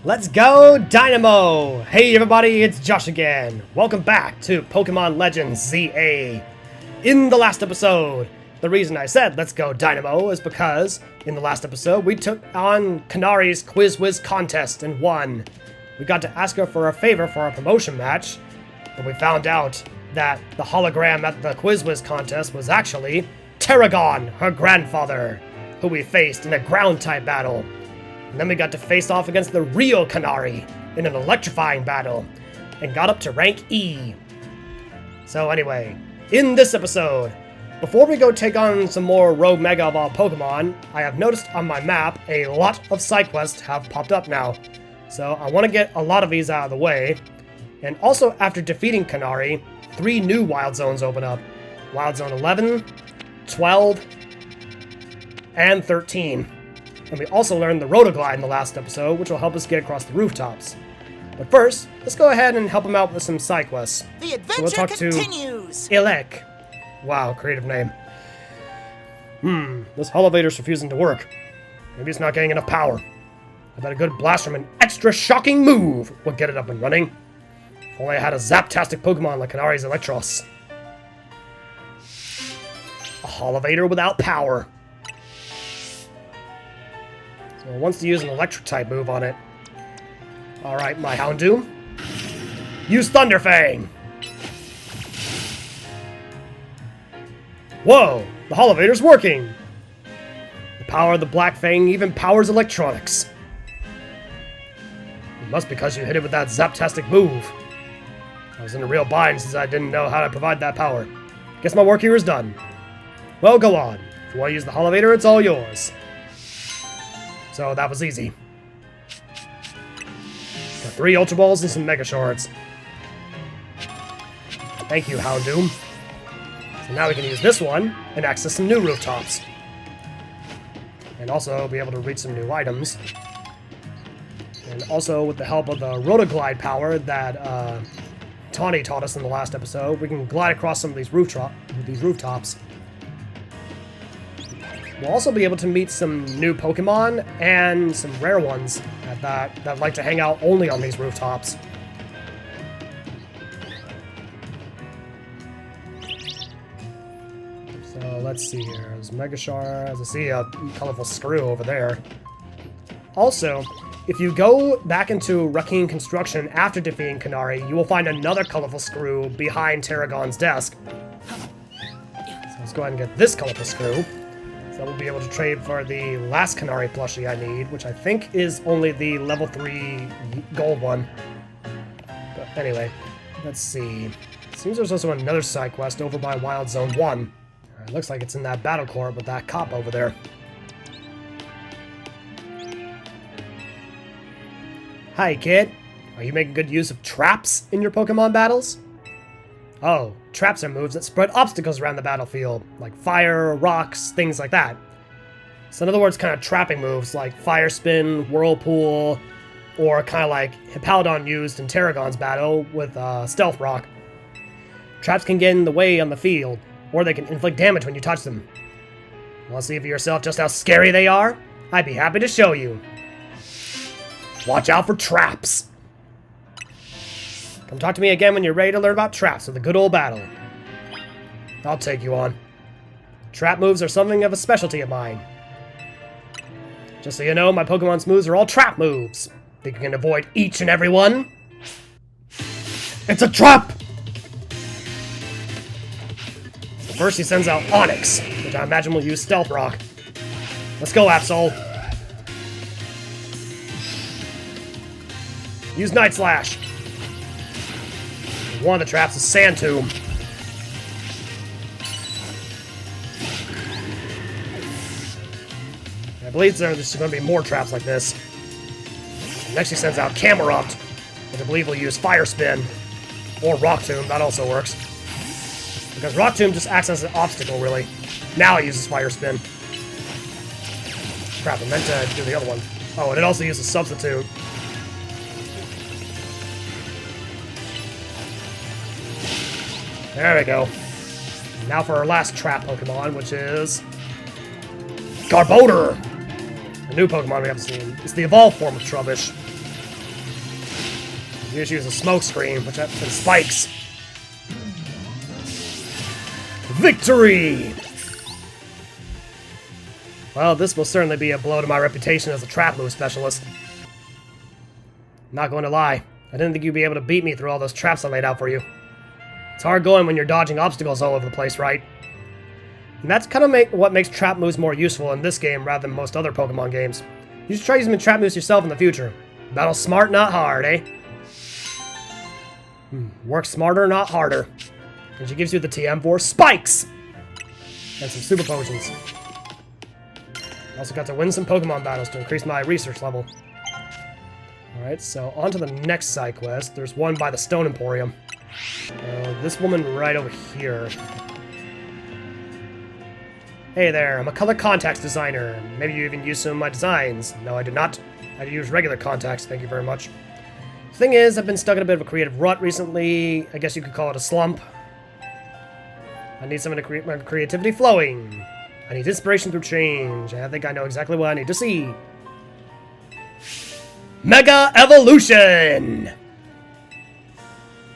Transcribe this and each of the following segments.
Let's go, Dynamo! Hey everybody, it's Josh again. Welcome back to Pokemon Legends ZA. In the last episode, the reason I said let's go Dynamo is because in the last episode we took on Kanari's Quiz Wiz contest and won. We got to ask her for a favor for our promotion match, but we found out that the hologram at the Quiz Wiz contest was actually Terragon, her grandfather, who we faced in a ground-type battle. And then we got to face off against the real Kanari in an electrifying battle, and got up to rank E. So anyway, in this episode, before we go take on some more Rogue Mega Evolved Pokemon, I have noticed on my map a lot of side quests have popped up now. So I want to get a lot of these out of the way. And also after defeating Kanari, 3 new Wild Zones open up. Wild Zone 11, 12, and 13. And we also learned the Rotoglide in the last episode, which will help us get across the rooftops. But first, let's go ahead and help him out with some side quests. The adventure continues! To Ilek. Wow, creative name. This elevator's refusing to work. Maybe it's not getting enough power. I bet a good blast from an extra shocking move would get it up and running. If only I had a Zaptastic Pokemon like Kanari's Electros. A Holovator without power. So it wants to use an electric-type move on it. Alright, my Houndoom. Use Thunder Fang! Whoa! The Holovator's working! The power of the Black Fang even powers electronics. It must be because you hit it with that Zaptastic move. I was in a real bind since I didn't know how to provide that power. Guess my work here is done. Well, go on. If you want to use the Holovator, it's all yours. So that was easy. Got 3 Ultra Balls and some Mega Shards. Thank you, Houndoom. So now we can use this one and access some new rooftops. And also be able to reach some new items. And also with the help of the Rotoglide power that Tawny taught us in the last episode, we can glide across some of these rooftops. We'll also be able to meet some new Pokemon and some rare ones that like to hang out only on these rooftops. So let's see here. There's Megashar. As I see a colorful screw over there. Also, if you go back into Rakeen Construction after defeating Kanari, you will find another colorful screw behind Terragon's desk. So let's go ahead and get this colorful screw. So we'll be able to trade for the last Kanari plushie I need, which I think is only the level 3 gold one. But anyway, let's see. Seems there's also another side quest over by Wild Zone 1. It looks like it's in that battle court with that cop over there. Hi, kid. Are you making good use of traps in your Pokemon battles? Oh, traps are moves that spread obstacles around the battlefield, like fire, rocks, things like that. So in other words, kind of trapping moves like Fire Spin, Whirlpool, or kind of like Hippowdon used in Terragon's battle with Stealth Rock. Traps can get in the way on the field, or they can inflict damage when you touch them. Want to see for yourself just how scary they are? I'd be happy to show you. Watch out for traps! Come talk to me again when you're ready to learn about traps with a good old battle. I'll take you on. Trap moves are something of a specialty of mine. Just so you know, my Pokemon's moves are all trap moves. Think you can avoid each and every one? It's a trap! First he sends out Onix, which I imagine will use Stealth Rock. Let's go, Absol. Use Night Slash. One of the traps is Sand Tomb. I believe there's going to be more traps like this. Next he sends out Camerupt, which I believe will use Fire Spin. Or Rock Tomb, that also works. Because Rock Tomb just acts as an obstacle, really. Now it uses Fire Spin. Crap, I meant to do the other one. Oh, and it also uses Substitute. There we go. Now for our last trap Pokemon, which is Garbodor. A new Pokemon we haven't seen. It's the evolved form of Trubbish. You just use a smoke screen, which and spikes. Victory! Well, this will certainly be a blow to my reputation as a trap move specialist. Not going to lie, I didn't think you'd be able to beat me through all those traps I laid out for you. It's hard going when you're dodging obstacles all over the place, right? And that's kind of what makes trap moves more useful in this game rather than most other Pokemon games. You should try using trap moves yourself in the future. Battle smart, not hard, eh? Work smarter, not harder. And she gives you the TM for spikes! And some super potions. Also got to win some Pokemon battles to increase my research level. Alright, so on to the next side quest. There's one by the Stone Emporium. This woman right over here. Hey there, I'm a color contacts designer. Maybe you even use some of my designs. No, I did not. I use regular contacts, thank you very much. The thing is, I've been stuck in a bit of a creative rut recently. I guess you could call it a slump. I need something to create my creativity flowing. I need inspiration through change. I think I know exactly what I need to see. Mega Evolution!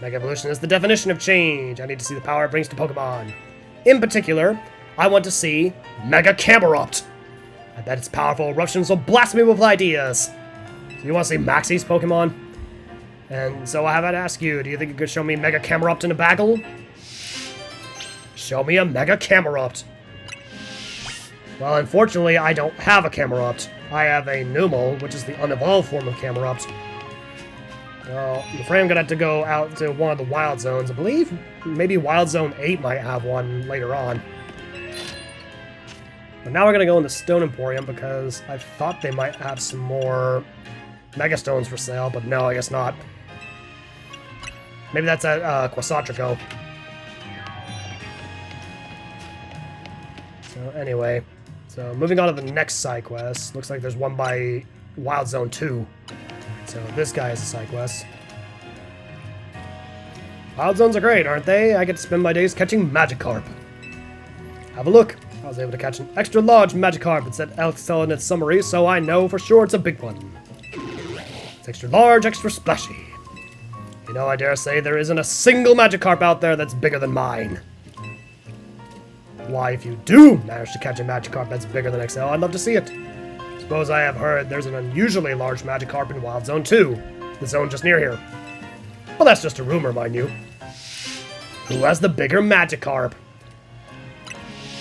Mega Evolution is the definition of change. I need to see the power it brings to Pokemon. In particular, I want to see Mega Camerupt. I bet its powerful eruptions will blast me with ideas. So you want to see Maxie's Pokemon? And so I have to ask you, do you think you could show me Mega Camerupt in a bagel? Show me a Mega Camerupt. Well, unfortunately, I don't have a Camerupt. I have a Numel, which is the unevolved form of Camerupt. Well, I'm afraid I'm gonna have to go out to one of the Wild Zones. I believe maybe Wild Zone 8 might have one later on. But now we're gonna go in the Stone Emporium because I thought they might have some more Mega Stones for sale, but no, I guess not. Maybe that's at Quasatrico. So anyway, so moving on to the next side quest. Looks like there's one by Wild Zone 2. So this guy is a side quest. Wild Zones are great, aren't they? I get to spend my days catching Magikarp. Have a look. I was able to catch an extra large Magikarp. It said XL in its summary, so I know for sure it's a big one. It's extra large, extra splashy. You know, I dare say there isn't a single Magikarp out there that's bigger than mine. Why, if you do manage to catch a Magikarp that's bigger than XL, I'd love to see it. Suppose I have heard there's an unusually large Magikarp in Wild Zone 2, the zone just near here. Well, that's just a rumor, mind you. Who has the bigger Magikarp?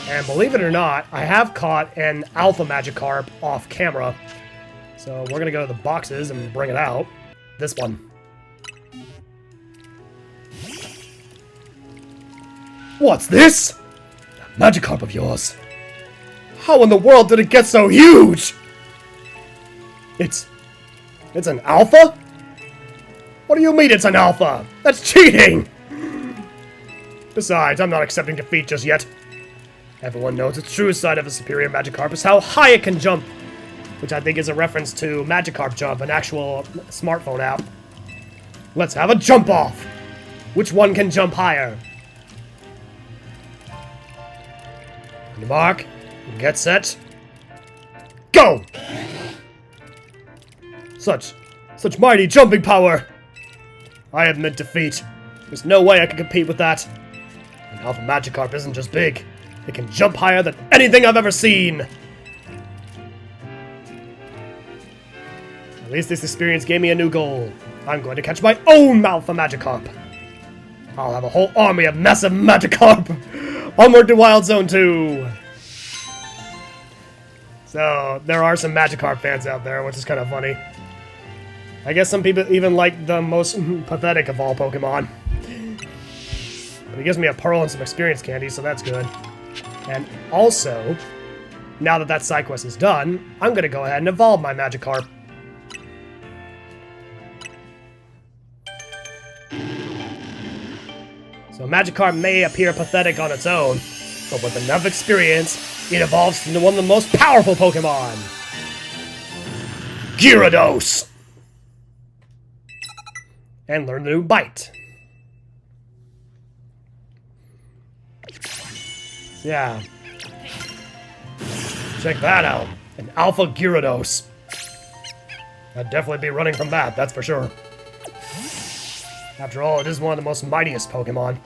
And believe it or not, I have caught an Alpha Magikarp off camera. So we're gonna go to the boxes and bring it out. This one. What's this? That Magikarp of yours. How in the world did it get so huge? It's an alpha? What do you mean it's an alpha? That's cheating! Besides, I'm not accepting defeat just yet. Everyone knows the true side of a superior Magikarp is how high it can jump, which I think is a reference to Magikarp Jump, an actual smartphone app. Let's have a jump-off! Which one can jump higher? On your mark, get set, go! Such mighty jumping power! I admit defeat. There's no way I can compete with that. An Alpha Magikarp isn't just big. It can jump higher than anything I've ever seen! At least this experience gave me a new goal. I'm going to catch my own Alpha Magikarp. I'll have a whole army of massive Magikarp! Onward to Wild Zone 2! So, there are some Magikarp fans out there, which is kind of funny. I guess some people even like the most pathetic of all Pokemon. But he gives me a pearl and some experience candy, so that's good. And also, now that that side quest is done, I'm going to go ahead and evolve my Magikarp. So Magikarp may appear pathetic on its own, but with enough experience, it evolves into one of the most powerful Pokemon! Gyarados! And learn a new bite. So yeah. Check that out. An Alpha Gyarados. I'd definitely be running from that, that's for sure. After all, it is one of the most mightiest Pokemon.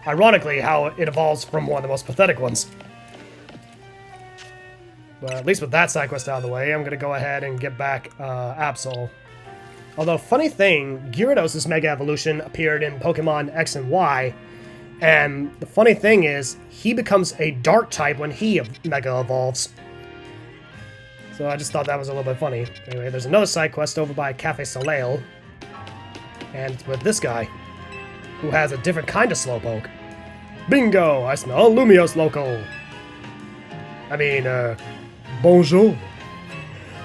Ironically, how it evolves from one of the most pathetic ones. But at least with that side quest out of the way, I'm going to go ahead and get back Absol. Although, funny thing, Gyarados' Mega Evolution appeared in Pokemon X and Y, and the funny thing is, he becomes a Dark type when he Mega Evolves. So I just thought that was a little bit funny. Anyway, there's another side quest over by Cafe Soleil, and it's with this guy, who has a different kind of Slowpoke. Bingo! I smell Lumiose local! I mean, bonjour.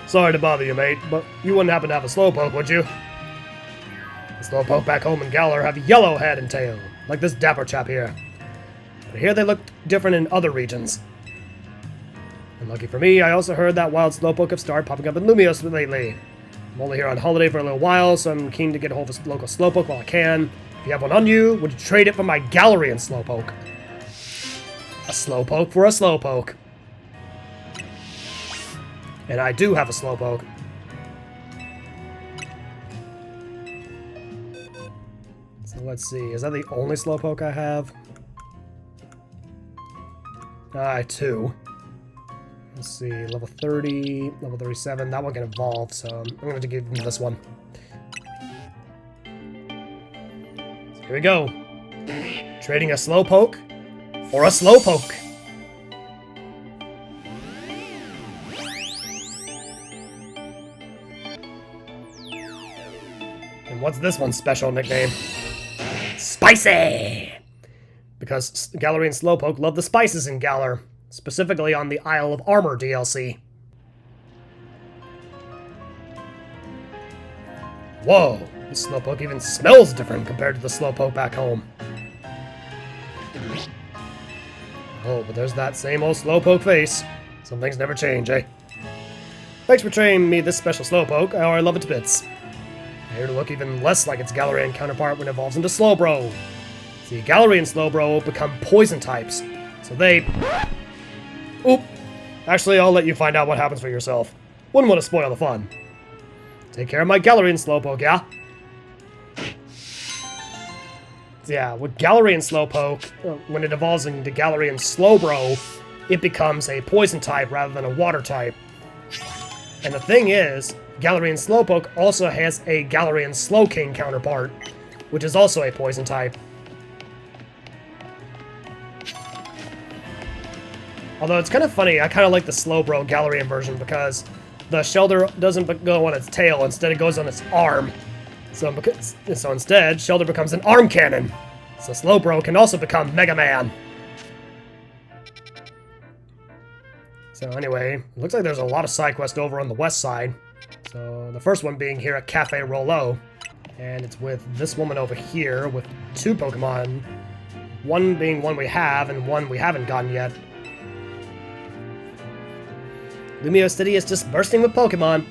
Sorry to bother you, mate, but you wouldn't happen to have a Slowpoke, would you? The Slowpoke back home in Galar have a yellow head and tail, like this dapper chap here. But here they look different in other regions. And lucky for me, I also heard that wild Slowpoke have started popping up in Lumiose lately. I'm only here on holiday for a little while, so I'm keen to get a hold of a local Slowpoke while I can. If you have one on you, would you trade it for my Galarian Slowpoke? A Slowpoke for a Slowpoke. And I do have a Slowpoke. So let's see, is that the only Slowpoke I have? Two. Let's see, level 30, level 37, that one can evolve, so I'm going to give him this one. So here we go. Trading a Slowpoke for a Slowpoke. And what's this one's special nickname? Spicy! Because Galarian Slowpoke love the spices in Galar. Specifically on the Isle of Armor DLC. Whoa, this Slowpoke even smells different compared to the Slowpoke back home. Oh, but there's that same old Slowpoke face. Some things never change, eh? Thanks for trading me this special Slowpoke. I already love it to bits. I hear to look even less like its Galarian counterpart when it evolves into Slowbro. See, Galarian Slowbro will become poison types, so they... Oop! Actually, I'll let you find out what happens for yourself. Wouldn't want to spoil the fun. Take care of my Galarian Slowpoke, yeah? So yeah, with Galarian Slowpoke, when it evolves into Galarian Slowbro, it becomes a poison type rather than a water type. And the thing is, Galarian Slowpoke also has a Galarian Slowking counterpart, which is also a poison type. Although it's kind of funny, I kind of like the Slowbro Galarian version because the Shelter doesn't go on its tail, instead it goes on its arm. So instead, Shelter becomes an arm cannon. So Slowbro can also become Mega Man. So anyway, it looks like there's a lot of side quests over on the west side. So the first one being here at Cafe Rollo. And it's with this woman over here with two Pokemon. One being one we have and one we haven't gotten yet. Lumiose City is just bursting with Pokemon.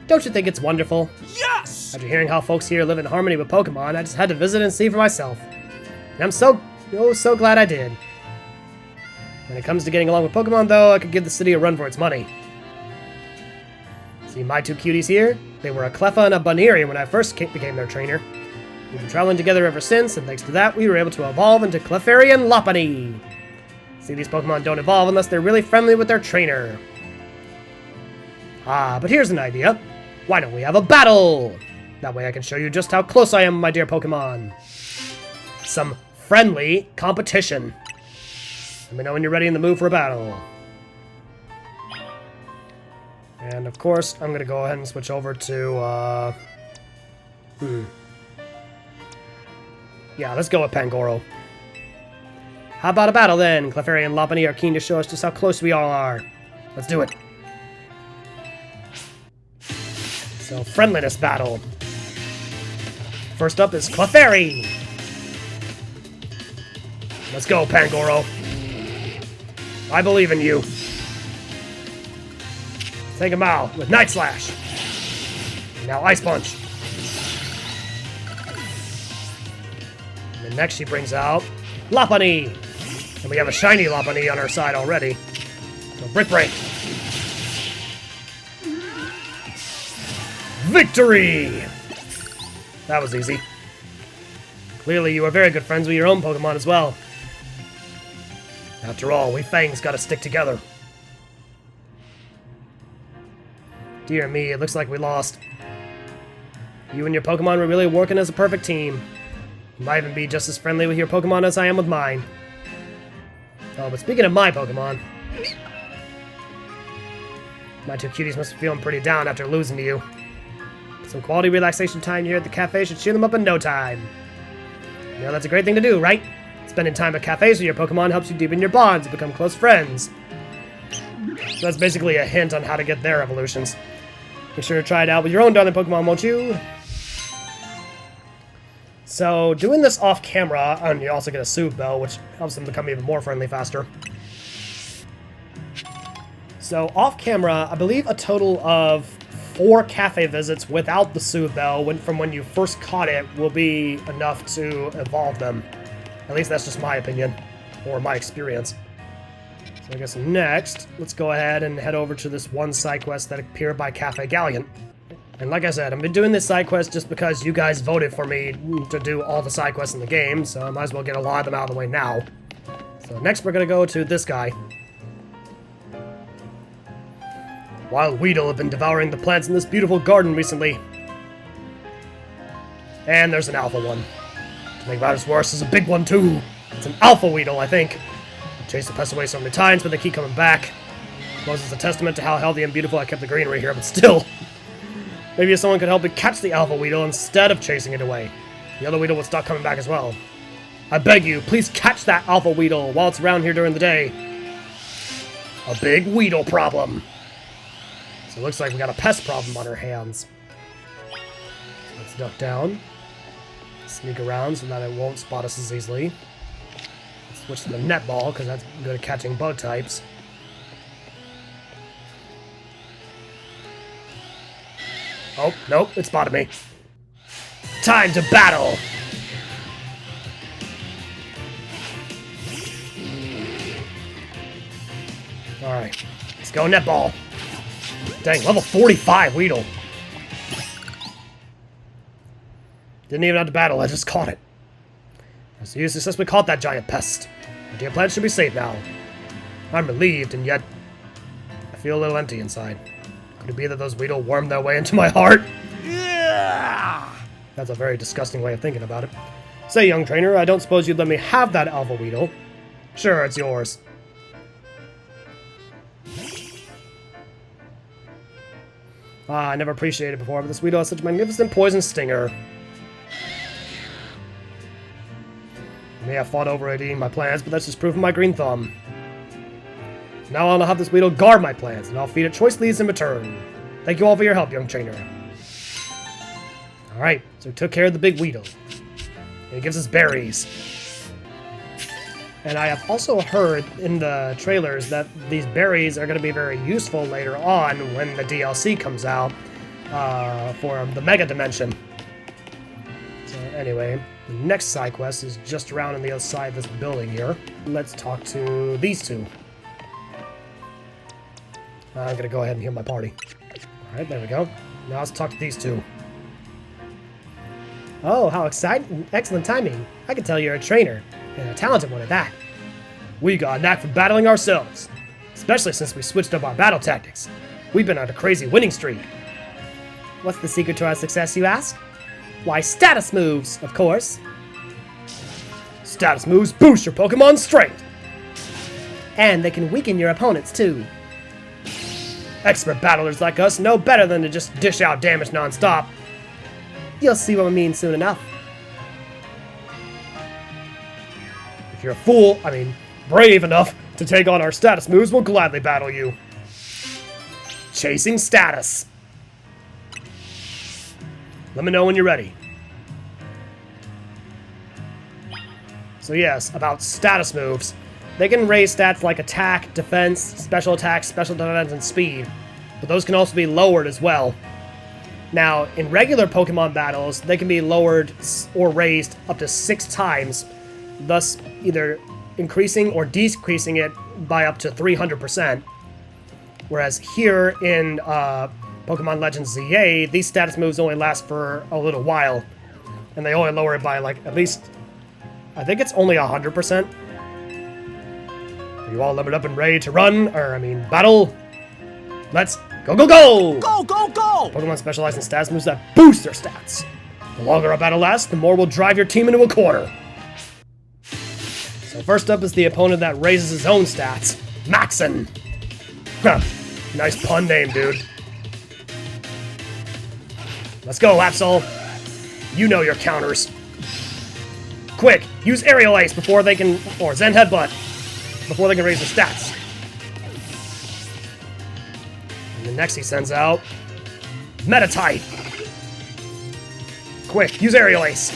Don't you think it's wonderful? Yes! After hearing how folks here live in harmony with Pokemon, I just had to visit and see for myself. And I'm so glad I did. When it comes to getting along with Pokemon, though, I could give the city a run for its money. See my two cuties here? They were a Cleffa and a Bunnery when I first became their trainer. We've been traveling together ever since, and thanks to that, we were able to evolve into Clefairy and Lopunny. See, these Pokemon don't evolve unless they're really friendly with their trainer. Ah, but here's an idea. Why don't we have a battle? That way I can show you just how close I am, my dear Pokemon. Some friendly competition. Let me know when you're ready in the mood for a battle. And of course, I'm gonna go ahead and switch over to, Yeah, let's go with Pangoro. How about a battle then? Clefairy and Lopunny are keen to show us just how close we all are. Let's do it. So, friendliness battle. First up is Clefairy. Let's go, Pangoro. I believe in you. Take him out with Night Slash. Now Ice Punch. And then next she brings out Lopunny. And we have a shiny Lopunny on our side already. So Brick Break. Victory! That was easy. Clearly, you are very good friends with your own Pokemon as well. After all, we Fangs gotta stick together. Dear me, it looks like we lost. You and your Pokemon were really working as a perfect team. You might even be just as friendly with your Pokemon as I am with mine. Oh, but speaking of my Pokemon... My two cuties must be feeling pretty down after losing to you. Some quality relaxation time here at the cafe should cheer them up in no time. You know, that's a great thing to do, right? Spending time at cafes with your Pokemon helps you deepen your bonds and become close friends. So that's basically a hint on how to get their evolutions. Be sure to try it out with your own darling Pokemon, won't you? So, doing this off camera, and you also get a soothe bell, which helps them become even more friendly faster. So, off camera, I believe a total of 4 cafe visits without the soothe bell from when you first caught it will be enough to evolve them. At least that's just my opinion, or my experience. So I guess next, let's go ahead and head over to this one side quest that appeared by Cafe Galleon. And like I said, I've been doing this side quest just because you guys voted for me to do all the side quests in the game, so I might as well get a lot of them out of the way now. So next we're gonna go to this guy. Wild Weedle have been devouring the plants in this beautiful garden recently. And there's an alpha one. To make matters worse, there's a big one too. It's an alpha Weedle, I think. I've chased the pests away so many times, but they keep coming back. I suppose it's a testament to how healthy and beautiful I kept the greenery here, but still. Maybe if someone could help me catch the alpha Weedle instead of chasing it away. The other Weedle would stop coming back as well. I beg you, please catch that alpha Weedle while it's around here during the day. A big Weedle problem. So it looks like we got a pest problem on our hands. So let's duck down. Sneak around so that it won't spot us as easily. Let's switch to the net ball because that's good at catching bug types. Oh, nope, it spotted me. Time to battle! Alright, let's go netball. Dang, level 45 Weedle. Didn't even have to battle, I just caught it. So you successfully caught that giant pest. My dear plant should be safe now. I'm relieved, and yet I feel a little empty inside. Could it be that those Weedle wormed their way into my heart? Yeah! That's a very disgusting way of thinking about it. Say, young trainer, I don't suppose you'd let me have that alpha Weedle. Sure, it's yours. I never appreciated it before, but this Weedle has such a magnificent poison stinger. I may have fought over it eating my plants, but that's just proof of my green thumb. Now I'll have this Weedle guard my plants, and I'll feed it choice leaves in return. Thank you all for your help, young trainer. Alright, so we took care of the big Weedle. And it gives us berries. And I have also heard in the trailers that these berries are going to be very useful later on when the DLC comes out for the Mega Dimension. So anyway, the next side quest is just around on the other side of this building here. Let's talk to these two. I'm going to go ahead and heal my party. Alright, there we go. Now let's talk to these two. Oh, how exciting! Excellent timing. I can tell you're a trainer. And a talented one at that. We got a knack for battling ourselves. Especially since we switched up our battle tactics. We've been on a crazy winning streak. What's the secret to our success, you ask? Why, status moves, of course. Status moves boost your Pokemon's strength. And they can weaken your opponents, too. Expert battlers like us know better than to just dish out damage non-stop. You'll see what I mean soon enough. If you're brave enough to take on our status moves, we'll gladly battle you. Chasing status. Let me know when you're ready. So yes, about status moves. They can raise stats like attack, defense, special defense, and speed. But those can also be lowered as well. Now, in regular Pokemon battles, they can be lowered or raised up to 6 times. Thus, either increasing or decreasing it by up to 300%. Whereas here in Pokemon Legends ZA, these status moves only last for a little while. And they only lower it by, like, at least... I think it's only 100%. Are you all leveled up and ready to run? Or, I mean, battle? Let's go, go, go! Go, go, go! Pokemon specialize in status moves that boost their stats. The longer a battle lasts, the more will drive your team into a corner. So first up is the opponent that raises his own stats. Maxon! Huh. Nice pun name, dude. Let's go, Absol. You know your counters. Quick, use Aerial Ace before they can... or Zen Headbutt before they can raise their stats. And then next he sends out... Metatite. Quick, use Aerial Ace.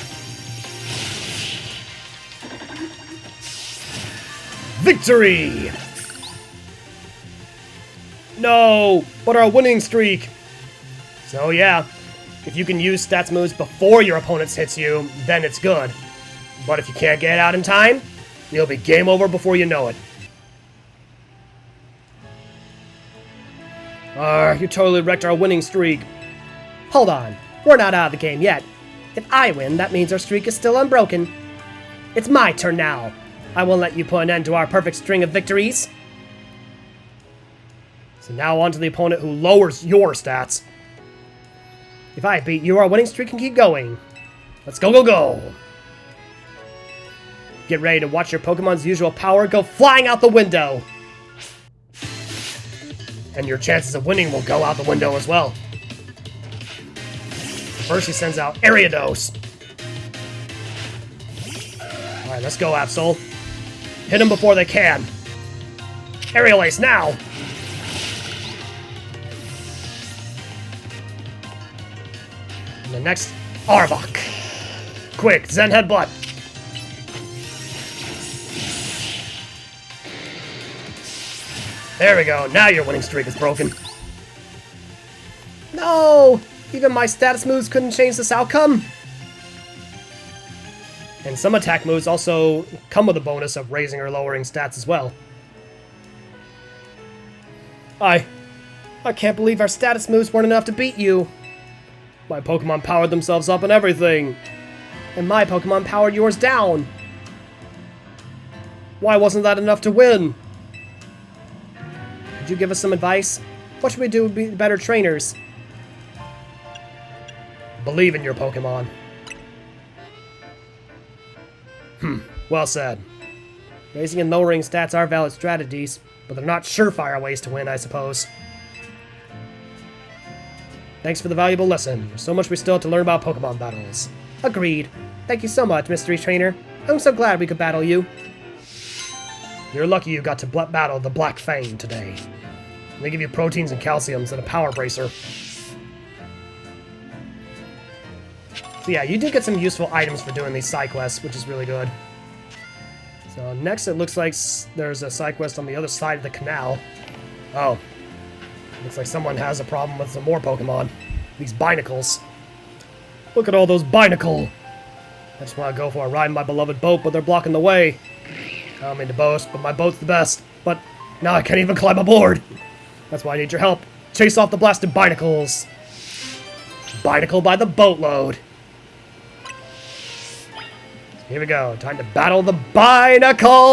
Victory! No, but our winning streak. So yeah, if you can use stats moves before your opponent hits you, then it's good. But if you can't get out in time, you'll be game over before you know it. You totally wrecked our winning streak. Hold on, we're not out of the game yet. If I win, that means our streak is still unbroken. It's my turn now. I won't let you put an end to our perfect string of victories. So now on to the opponent who lowers your stats. If I beat you, our winning streak can keep going. Let's go, go, go! Get ready to watch your Pokemon's usual power go flying out the window. And your chances of winning will go out the window as well. First he sends out Ariados. Alright, let's go, Absol. Hit them before they can. Aerial Ace now! And the next, Arbok. Quick, Zen Headbutt. There we go, now your winning streak is broken. No! Even my status moves couldn't change this outcome. And some attack moves also come with a bonus of raising or lowering stats as well. I can't believe our status moves weren't enough to beat you. My Pokemon powered themselves up and everything. And my Pokemon powered yours down. Why wasn't that enough to win? Could you give us some advice? What should we do to be better trainers? Believe in your Pokemon. Well said. Raising and lowering stats are valid strategies, but they're not surefire ways to win, I suppose. Thanks for the valuable lesson. There's so much we still have to learn about Pokemon battles. Agreed. Thank you so much, Mystery Trainer. I'm so glad we could battle you. You're lucky you got to battle the Black Fang today. They give you proteins and calciums and a power bracer. So yeah, you do get some useful items for doing these side quests, which is really good. So next it looks like there's a side quest on the other side of the canal. Oh. Looks like someone has a problem with some more Pokemon. These Binacles. Look at all those Binacle! I just want to go for a ride in my beloved boat, but they're blocking the way. I don't mean to boast, but my boat's the best. But now I can't even climb aboard. That's why I need your help. Chase off the blasted Binacles. Binacle by the boatload. Here we go. Time to battle the Binacles!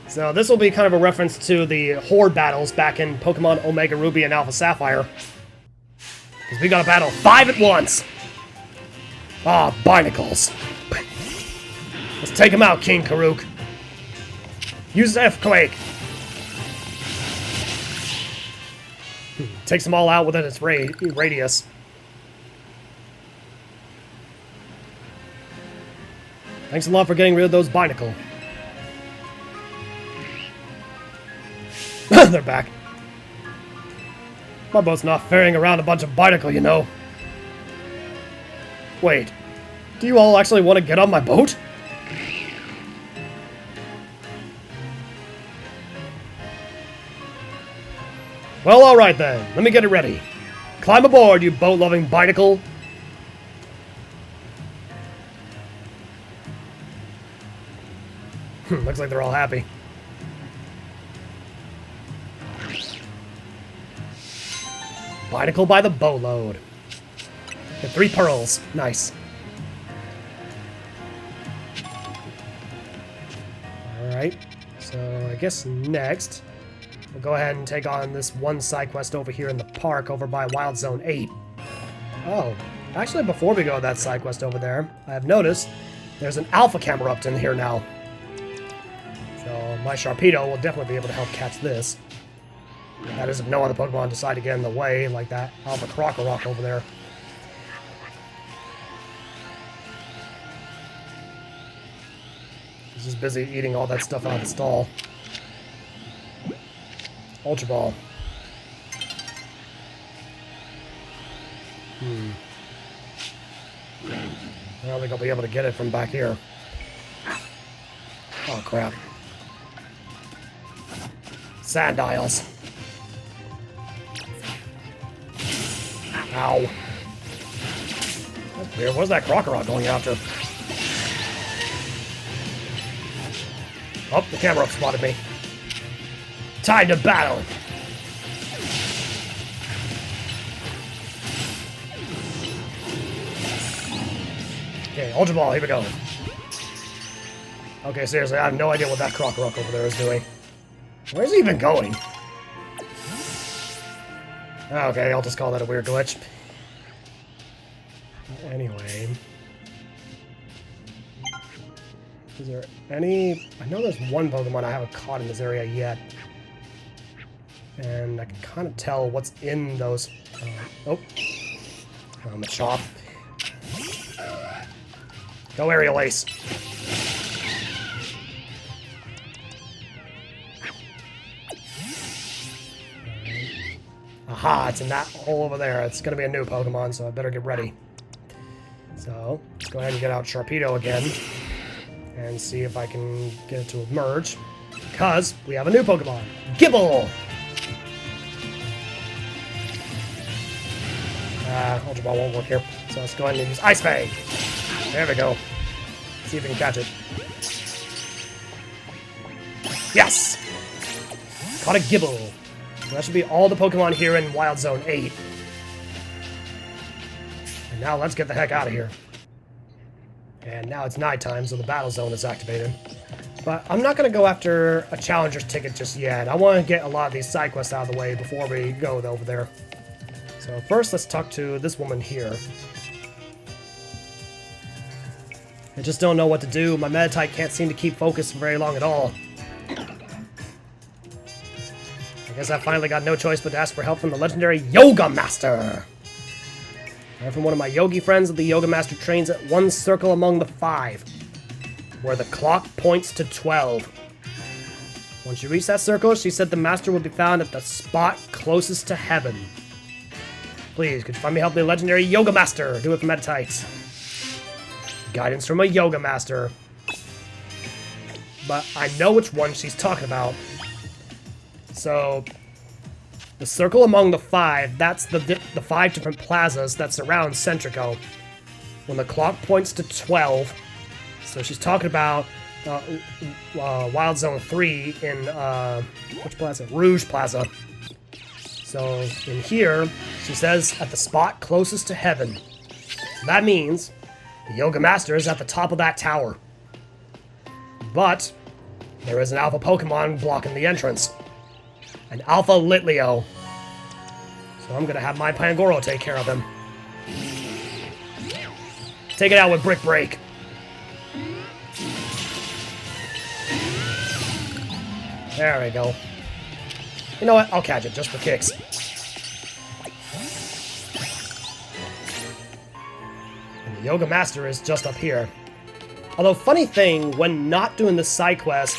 So this will be kind of a reference to the Horde battles back in Pokemon Omega Ruby and Alpha Sapphire. Because we gotta battle 5 at once! Ah, Binacles. Let's take him out, King Karuk. Use Earthquake. Takes them all out within its radius. Thanks a lot for getting rid of those Binacle. They're back. My boat's not ferrying around a bunch of Binacle, you know. Wait, do you all actually want to get on my boat? Well, alright then. Let me get it ready. Climb aboard, you boat-loving Binacle. Looks like they're all happy. Binacle by the boatload. Get 3 pearls. Nice. Alright. So I guess next we'll go ahead and take on this one side quest over here in the park over by Wild Zone 8. Oh, actually before we go to that side quest over there, I have noticed there's an alpha camera up in here now. So my Sharpedo will definitely be able to help catch this. That is if no other Pokemon decide to get in the way, like that Alpha Krokorok over there. He's just busy eating all that stuff out of the stall. Ultra Ball. I don't think I'll be able to get it from back here. Oh, crap. Sandiles. Ow. That's weird. What's that Krokorok going after? Oh, the camera spotted me. Time to battle! Okay, Ultra Ball, here we go. Okay, seriously, I have no idea what that Krokorok over there is doing. Where's he even going? Okay, I'll just call that a weird glitch. Anyway. Is there any... I know there's one Pokemon I haven't caught in this area yet. And I can kind of tell what's in those... oh. Machop. Go Aerial Ace. Aha, it's in that hole over there. It's going to be a new Pokemon, so I better get ready. So, let's go ahead and get out Sharpedo again. And see if I can get it to emerge. Because we have a new Pokemon. Gibble! Ultra Ball won't work here. So let's go ahead and use Ice Fang. There we go. See if we can catch it. Yes! Caught a Gibble. So that should be all the Pokemon here in Wild Zone 8. And now let's get the heck out of here. And now it's nighttime, so the battle zone is activated. But I'm not going to go after a Challenger's ticket just yet. I want to get a lot of these side quests out of the way before we go over there. So first, let's talk to this woman here. I just don't know what to do. My Meditite can't seem to keep focused for very long at all. I guess I finally got no choice but to ask for help from the legendary Yoga Master. I from one of my yogi friends that the Yoga Master trains at one circle among the 5, where the clock points to 12. Once you reach that circle, she said the Master will be found at the spot closest to heaven. Please, could you find me help the legendary Yoga Master? Do it for Meditites. Guidance from a Yoga Master. But I know which one she's talking about. So, the circle among the 5, that's the 5 different plazas that surround Centrico. When the clock points to 12, so she's talking about Wild Zone 3 in, which plaza? Rouge Plaza. So, in here, she says, at the spot closest to heaven. So that means the Yoga Master is at the top of that tower. But, there is an Alpha Pokemon blocking the entrance. An Alpha Litleo. So I'm gonna have my Pangoro take care of him. Take it out with Brick Break. There we go. You know what? I'll catch it just for kicks. And the Yoga Master is just up here. Although, funny thing, when not doing the side quest,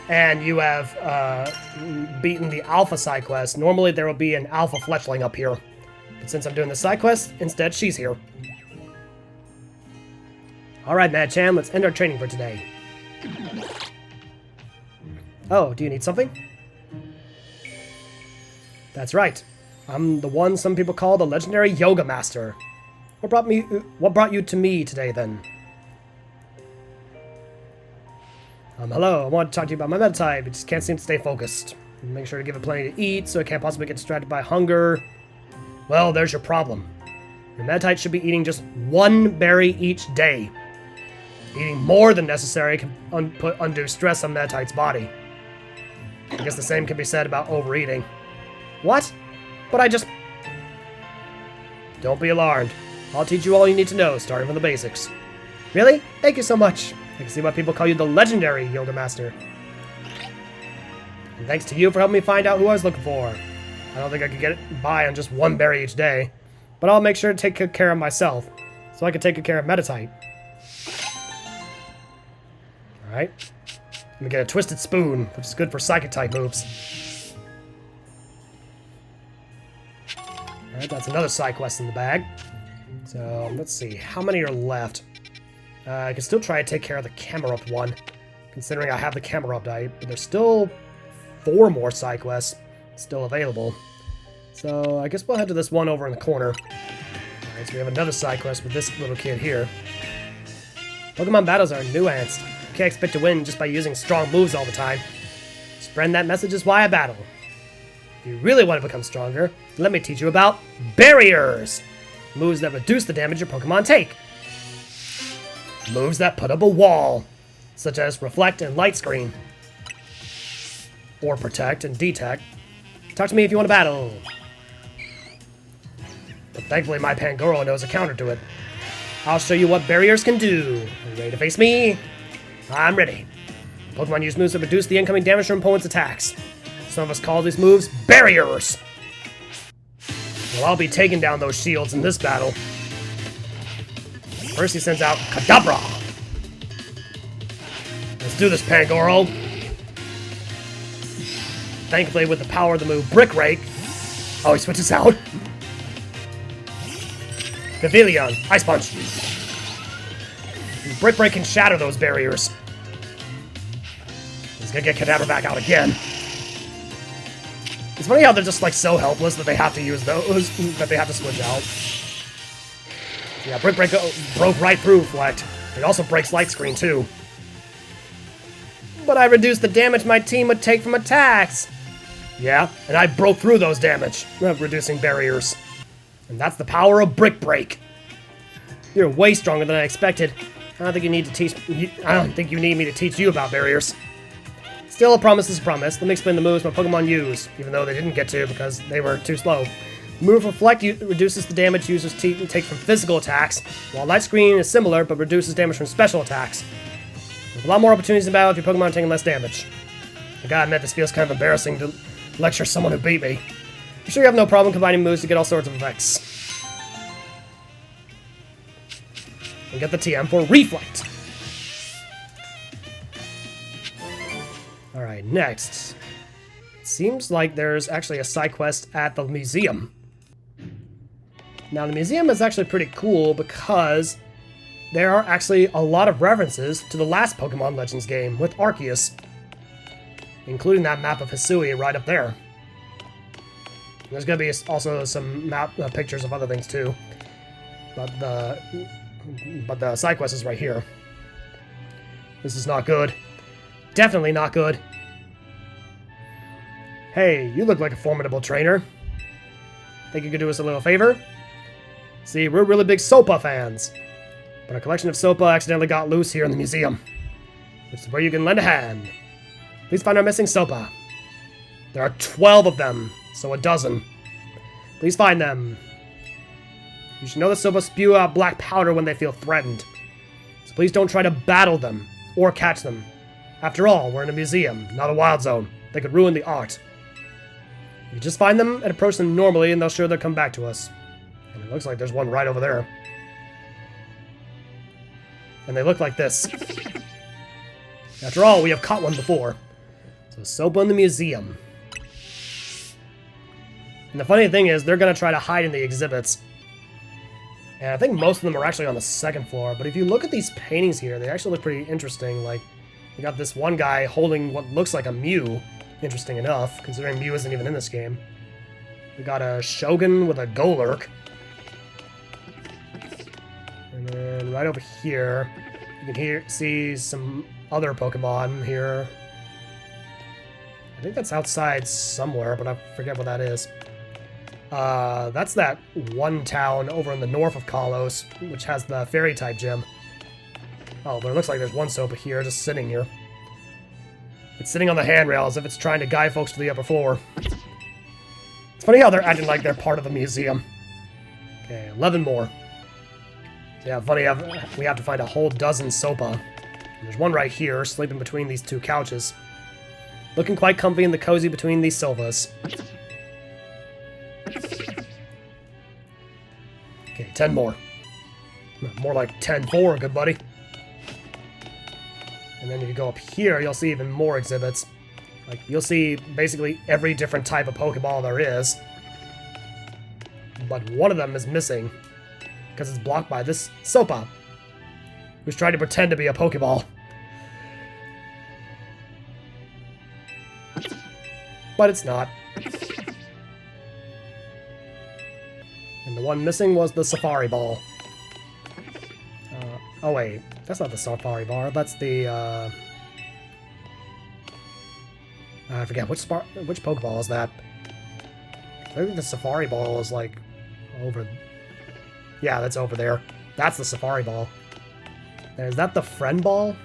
and you have beaten the Alpha side quest, normally there will be an Alpha Fletchling up here. But since I'm doing the side quest, instead she's here. Alright, Madchan, let's end our training for today. Oh, do you need something? That's right. I'm the one some people call the legendary Yoga Master. What brought you to me today, then? Hello, I want to talk to you about my meta type. It just can't seem to stay focused. Make sure to give it plenty to eat so it can't possibly get distracted by hunger. Well, there's your problem. Your meta type should be eating just one berry each day. Eating more than necessary can put undue stress on meta type's body. I guess the same can be said about overeating. What? But I just... Don't be alarmed. I'll teach you all you need to know, starting from the basics. Really? Thank you so much. I can see why people call you the legendary Yoga Master. And thanks to you for helping me find out who I was looking for. I don't think I could get by on just one berry each day, but I'll make sure to take good care of myself, so I can take good care of Metatype. Alright. Let me get a Twisted Spoon, which is good for Psychic-type moves. Alright, that's another side quest in the bag. So, let's see, how many are left? I can still try to take care of the Camerupt one, considering I have the Camerupt type, but there's still 4 more side quests still available. So I guess we'll head to this one over in the corner. Alright, so we have another side quest with this little kid here. Pokemon battles are nuanced. You can't expect to win just by using strong moves all the time. Spreading that message is why I battle. If you really want to become stronger, let me teach you about barriers! Moves that reduce the damage your Pokemon take. Moves that put up a wall, such as Reflect and Light Screen. Or Protect and Detect. Talk to me if you want to battle. But thankfully my Pangoro knows a counter to it. I'll show you what barriers can do. Are you ready to face me? I'm ready. Pokemon use moves that reduce the incoming damage from opponents' attacks. Some of us call these moves barriers. Well, I'll be taking down those shields in this battle. First he sends out Kadabra. Let's do this, Pangoro. Thankfully, with the power of the move Brick Rake... Oh, he switches out. Pavilion, Ice Punch. Brick Break can shatter those barriers. He's gonna get Kadabra back out again. It's funny how they're just like so helpless that they have to use those, that they have to switch out. Yeah, Brick Break broke right through Reflect. It also breaks Light Screen too. But I reduced the damage my team would take from attacks. Yeah, and I broke through those damage, reducing barriers. And that's the power of Brick Break. You're way stronger than I expected. I don't think you need me to teach you about barriers. Still, a promise is a promise. Let me explain the moves my Pokemon use, even though they didn't get to because they were too slow. The move Reflect reduces the damage users take from physical attacks, while Light Screen is similar but reduces damage from special attacks. There's a lot more opportunities in battle if your Pokemon are taking less damage. I gotta admit, this feels kind of embarrassing to lecture someone who beat me. I'm sure you have no problem combining moves to get all sorts of effects. And get the TM for Reflect. Alright, next. It seems like there's actually a side quest at the museum. Now, the museum is actually pretty cool because there are actually a lot of references to the last Pokemon Legends game with Arceus, including that map of Hisui right up there. There's going to be also some map pictures of other things too, but the side quest is right here. This is not good. Definitely not good. Hey, you look like a formidable trainer. Think you could do us a little favor? See, we're really big Spewpa fans, but a collection of Spewpa accidentally got loose here in the museum, which is where you can lend a hand. Please find our missing Spewpa. There are 12 of them, so a dozen. Please find them. You should know that Spewpa spew out black powder when they feel threatened, so please don't try to battle them or catch them. After all, we're in a museum, not a wild zone. They could ruin the art. You just find them and approach them normally, and they'll sure they'll come back to us. And it looks like there's one right over there. And they look like this. After all, we have caught one before. So Spewpa in the museum. And the funny thing is, they're going to try to hide in the exhibits. And I think most of them are actually on the second floor. But if you look at these paintings here, they actually look pretty interesting. Like, we got this one guy holding what looks like a Mew. Interesting enough, considering Mew isn't even in this game. We got a Shogun with a Golurk. And then right over here, you can see some other Pokemon here. I think that's outside somewhere, but I forget what that is. That's that one town over in the north of Kalos, which has the Fairy-type gym. Oh, but it looks like there's one Sopa here, just sitting here. It's sitting on the handrail as if it's trying to guide folks to the upper floor. It's funny how they're acting like they're part of the museum. Okay, 11 more. So yeah, funny, we have to find a whole dozen Sopa. And there's one right here, sleeping between these two couches. Looking quite comfy in the cozy between these sofas. Okay, 10 more. More like 10-4, good buddy. And then if you go up here, you'll see even more exhibits. Like, you'll see basically every different type of Pokeball there is. But one of them is missing, because it's blocked by this Sopa, who's trying to pretend to be a Pokeball. But it's not. And the one missing was the Safari Ball. Oh wait, that's not the Safari Bar, that's the, I forget, which Pokeball is that? I think the Safari Ball is, like, over... Yeah, that's over there. That's the Safari Ball. And is that the Friend Ball?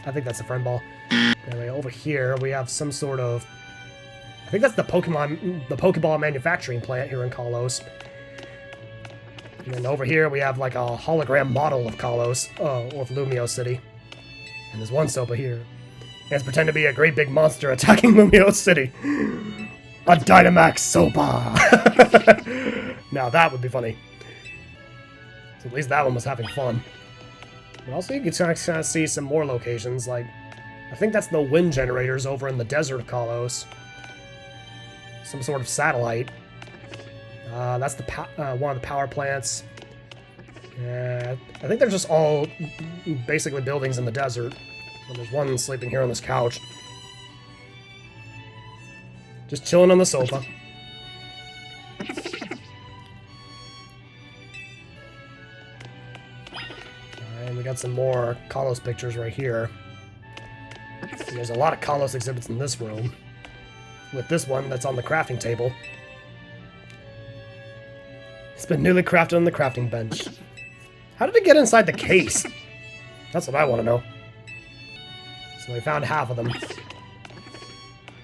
I think that's the Friend Ball. Anyway, over here, we have some sort of... I think that's the Pokeball manufacturing plant here in Kalos. And then over here, we have, like, a hologram model of Kalos, or of Lumiose City. And there's one Sopa here. And it's pretending to be a great big monster attacking Lumiose City. A Dynamax Sopa! Now that would be funny. So at least that one was having fun. But also you can kind of see some more locations, like... I think that's the wind generators over in the desert of Kalos. Some sort of satellite. That's the one of the power plants. I think they're just all basically buildings in the desert. And there's one sleeping here on this couch. Just chilling on the sofa. And we got some more Kalos pictures right here. There's a lot of Kalos exhibits in this room. With this one that's on the crafting table. It's been newly crafted on the crafting bench. How did it get inside the case? That's what I want to know. So we found half of them. And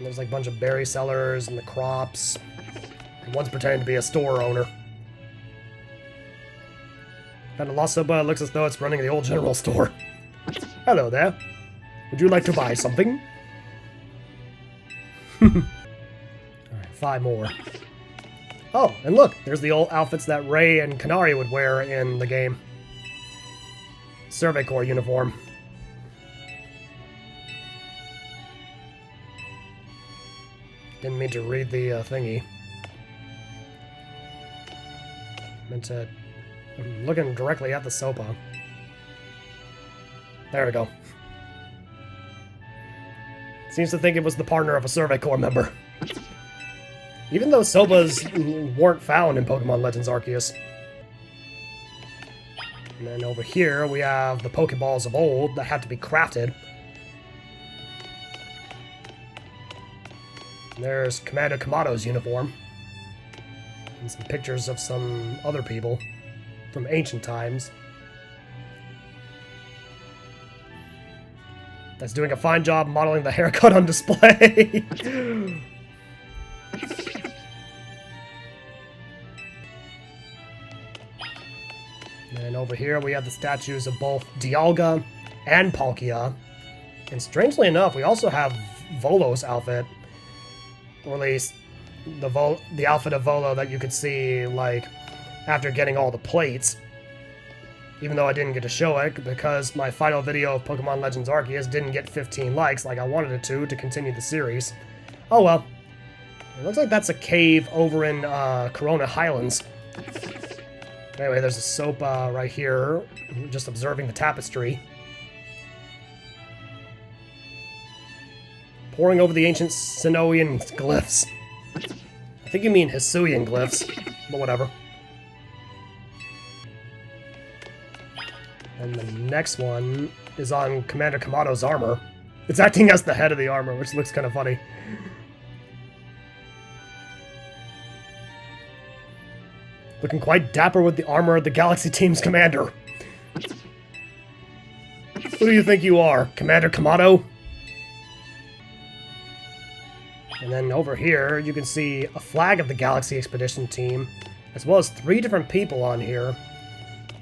there's like a bunch of berry sellers and the crops. And one's pretending to be a store owner. And the Lost Sopa looks as though it's running the old general store. Hello there. Would you like to buy something? Alright, 5 more. Oh, and look, there's the old outfits that Ray and Kanari would wear in the game. Survey Corps uniform. Didn't mean to read the thingy. Meant to... I'm looking directly at the Sopa. There we go. Seems to think it was the partner of a Survey Corps member. Even though Sopas weren't found in Pokemon Legends Arceus. And then over here, we have the Pokeballs of old that had to be crafted. And there's Commander Kamado's uniform. And some pictures of some other people from ancient times. That's doing a fine job modeling the haircut on display. And over here we have the statues of both Dialga and Palkia. And strangely enough, we also have Volo's outfit. Or at least the outfit of Volo that you could see, like, after getting all the plates. Even though I didn't get to show it, because my final video of Pokemon Legends Arceus didn't get 15 likes like I wanted it to continue the series. Oh well. It looks like that's a cave over in Corona Highlands. Anyway, there's a Sopa right here, just observing the tapestry. Poring over the ancient Sinoian glyphs. I think you mean Hisuian glyphs, but whatever. And the next one is on Commander Kamado's armor. It's acting as the head of the armor, which looks kind of funny. Looking quite dapper with the armor of the Galaxy Team's commander. Who do you think you are, Commander Kamado? And then over here, you can see a flag of the Galaxy Expedition Team, as well as 3 different people on here.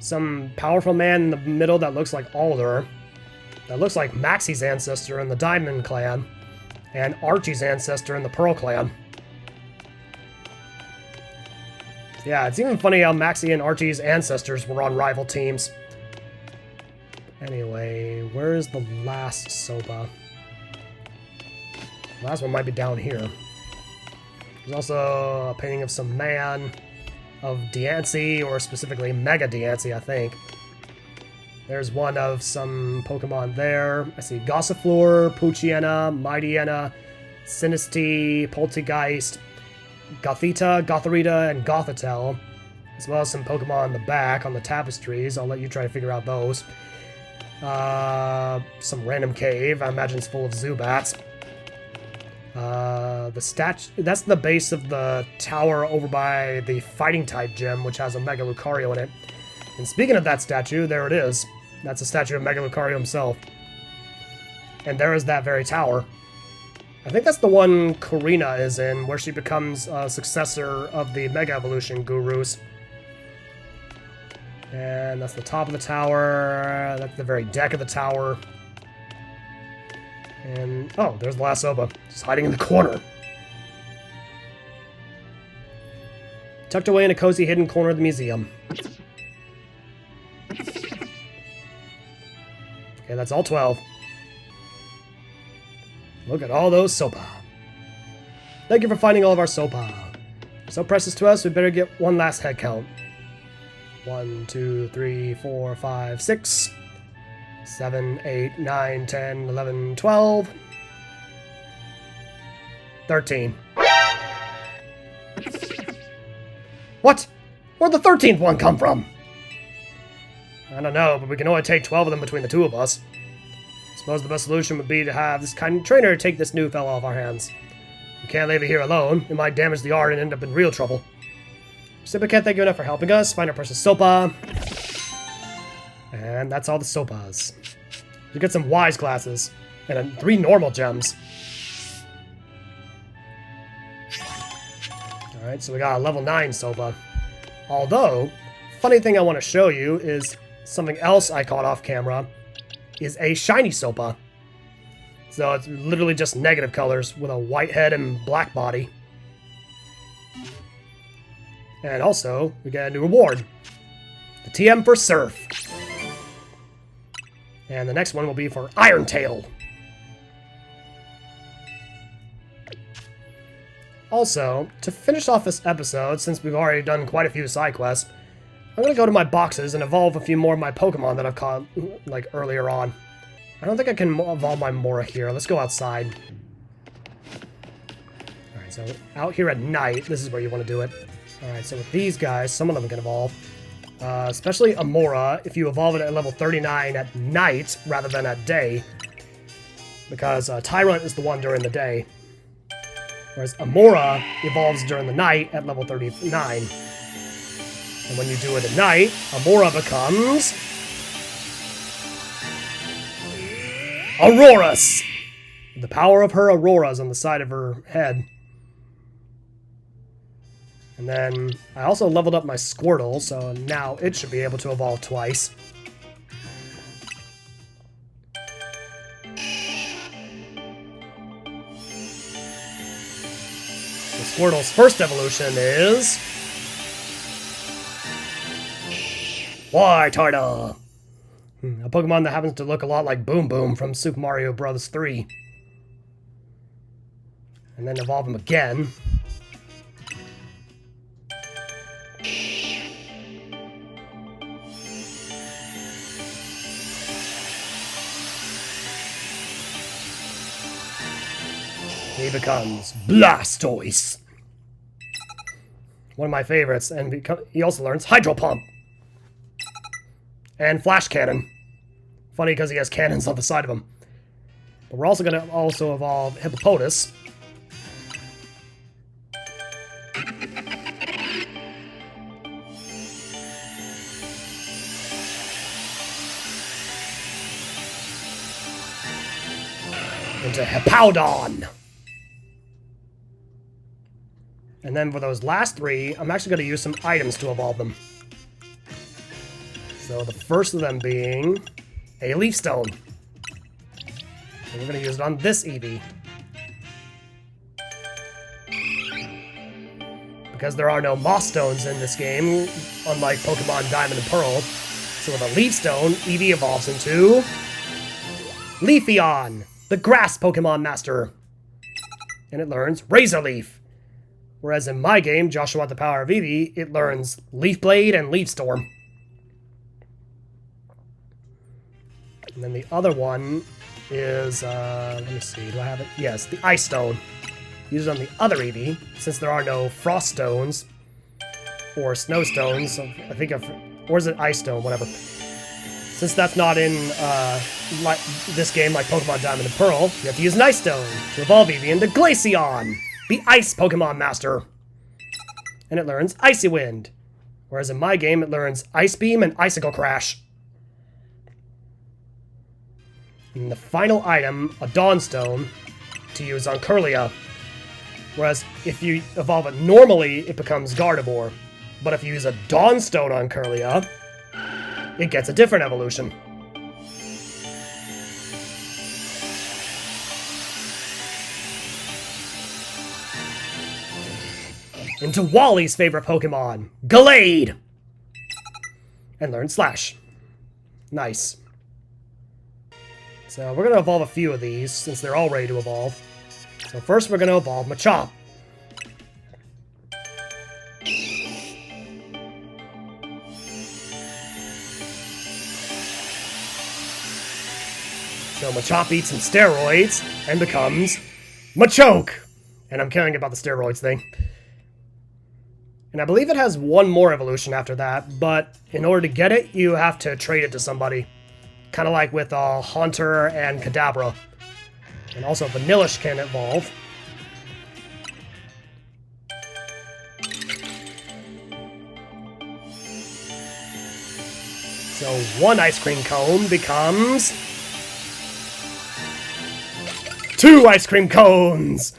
Some powerful man in the middle that looks like Alder, that looks like Maxie's ancestor in the Diamond Clan, and Archie's ancestor in the Pearl Clan. Yeah, it's even funny how Maxie and Archie's ancestors were on rival teams. Anyway, where's the last Spewpa? The last one might be down here. There's also a painting of some man, of Diancie, or specifically Mega Diancie, I think. There's one of some Pokemon there. I see Gossifleur, Poochyena, Mightyena, Sinistea, Poltegeist, Gothita, Gothorita, and Gothitelle, as well as some Pokemon in the back on the tapestries. I'll let you try to figure out those. Some random cave. I imagine it's full of Zubats. The statue, that's the base of the tower over by the fighting type gym, which has a Mega Lucario in it. And speaking of that statue, there it is. That's a statue of Mega Lucario himself. And there is that very tower. I think that's the one Karina is in, where she becomes a successor of the Mega Evolution Gurus. And that's the top of the tower. That's the very deck of the tower. And, oh, there's the last Spewpa, just hiding in the corner. Tucked away in a cozy hidden corner of the museum. Okay, that's all 12. Look at all those Spewpa. Thank you for finding all of our Spewpa. So precious to us, we better get one last head count. 1, 2, 3, 4, 5, 6... 7, 8, 9, 10, 11, 12, 13. What? Where'd the 13th one come from? I don't know, but we can only take 12 of them between the 2 of us. I suppose the best solution would be to have this kind of trainer take this new fella off our hands. We can't leave it here alone. It might damage the art and end up in real trouble. Simply can't thank you enough for helping us find our precious Spewpa. And that's all the Spewpas. You get some Wise glasses and 3 normal gems. Alright, so we got a level 9 Spewpa. Although, funny thing I want to show you is something else I caught off camera is a shiny Spewpa. So it's literally just negative colors with a white head and black body. And also, we get a new reward. The TM for Surf. And the next one will be for Iron Tail. Also, to finish off this episode, since we've already done quite a few side quests, I'm gonna go to my boxes and evolve a few more of my Pokemon that I've caught, like, earlier on. I don't think I can evolve my Mora here. Let's go outside. Alright, so out here at night, this is where you want to do it. Alright, so with these guys, some of them can evolve. Especially Amora, if you evolve it at level 39 at night rather than at day. Because Tyrant is the one during the day. Whereas Amora evolves during the night at level 39. And when you do it at night, Amora becomes... Auroras! The power of her auroras on the side of her head. And then I also leveled up my Squirtle, so now it should be able to evolve twice. The Squirtle's first evolution is... Wartortle! A Pokemon that happens to look a lot like Boom Boom from Super Mario Bros. 3. And then evolve him again. He becomes Blastoise. One of my favorites. And he also learns Hydro Pump. And Flash Cannon. Funny because he has cannons on the side of him. But we're also going to evolve Hippopotas. Into Hippowdon. And then for those last three, I'm actually going to use some items to evolve them. So the first of them being a Leaf Stone. And we're going to use it on this Eevee. Because there are no Moss Stones in this game, unlike Pokemon Diamond and Pearl. So with a Leaf Stone, Eevee evolves into Leafeon, the Grass Pokemon Master. And it learns Razor Leaf. Whereas in my game, Joshua the Power of Eevee, it learns Leaf Blade and Leaf Storm. And then the other one is, let me see, do I have it? Yes, the Ice Stone. Use it on the other Eevee, since there are no Frost Stones or Snow Stones. So I think or is it Ice Stone, whatever. Since that's not in this game like Pokemon Diamond and Pearl, you have to use an Ice Stone to evolve Eevee into Glaceon, the Ice Pokemon Master. And it learns Icy Wind. Whereas in my game, it learns Ice Beam and Icicle Crash. And the final item, a Dawn Stone, to use on Kirlia. Whereas if you evolve it normally, it becomes Gardevoir. But if you use a Dawn Stone on Kirlia, it gets a different evolution. Into Wally's favorite Pokemon, Gallade! And learn Slash. Nice. So we're going to evolve a few of these, since they're all ready to evolve. So first we're going to evolve Machop. So Machop eats some steroids and becomes Machoke. And I'm caring about the steroids thing. And I believe it has one more evolution after that, but in order to get it, you have to trade it to somebody. Kind of like with Haunter and Kadabra. And also Vanillish can evolve. So one ice cream cone becomes 2 ice cream cones!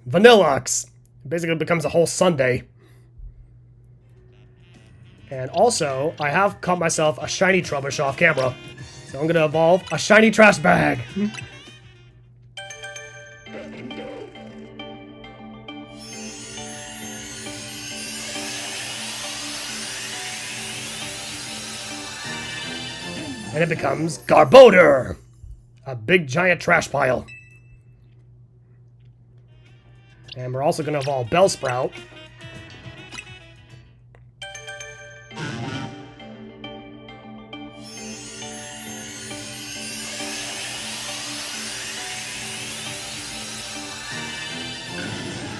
Vanillux. It basically becomes a whole sundae. And also, I have caught myself a shiny Trubbish off camera. So I'm gonna evolve a shiny trash bag. And it becomes Garbodor, a big giant trash pile. And we're also gonna evolve Bellsprout.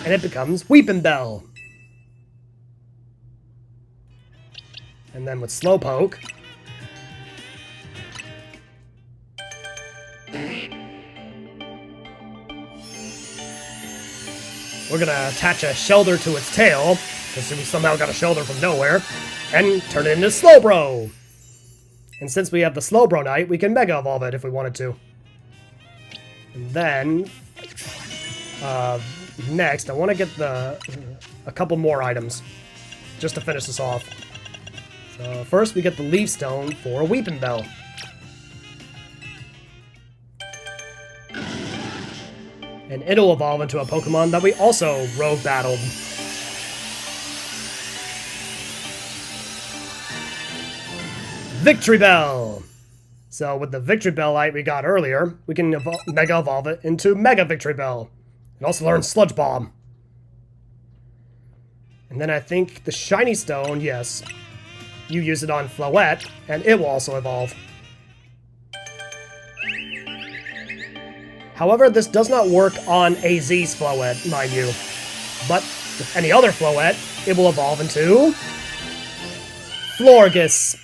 And it becomes Weepinbell. And then with Slowpoke, we're gonna attach a Shelter to its tail, because we somehow got a Shelter from nowhere, and turn it into Slowbro. And since we have the Slowbro Knight, we can Mega Evolve it if we wanted to. And then, next, I want to get a couple more items, just to finish this off. So first we get the Leaf Stone for a Weepinbell. And it'll evolve into a Pokemon that we also rogue battled. Victory Bell! So with the Victory Bell light we got earlier, we can Mega Evolve it into Mega Victory Bell. It also learns Sludge Bomb. And then I think the Shiny Stone, yes, you use it on Floette, and it will also evolve. However, this does not work on AZ's Floette, mind you. But with any other Floette, it will evolve into Florges.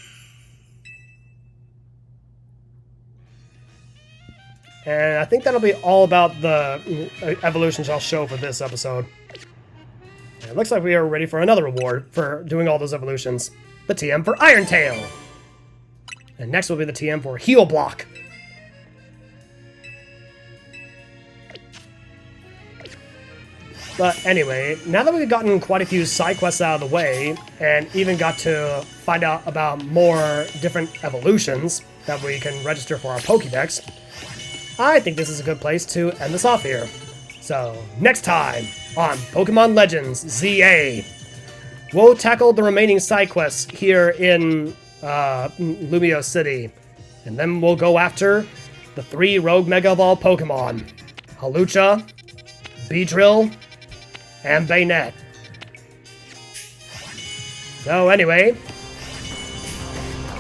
And I think that'll be all about the evolutions I'll show for this episode. And it looks like we are ready for another reward for doing all those evolutions. The TM for Iron Tail. And next will be the TM for Heal Block. But anyway, now that we've gotten quite a few side quests out of the way, and even got to find out about more different evolutions that we can register for our Pokédex, I think this is a good place to end this off here. So, next time on Pokemon Legends ZA, we'll tackle the remaining side quests here in Lumiose City. And then we'll go after the 3 Rogue Mega Evolved Pokemon, Hawlucha, Beedrill, and Bayonet. So anyway,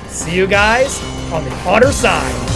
see you guys on the other side.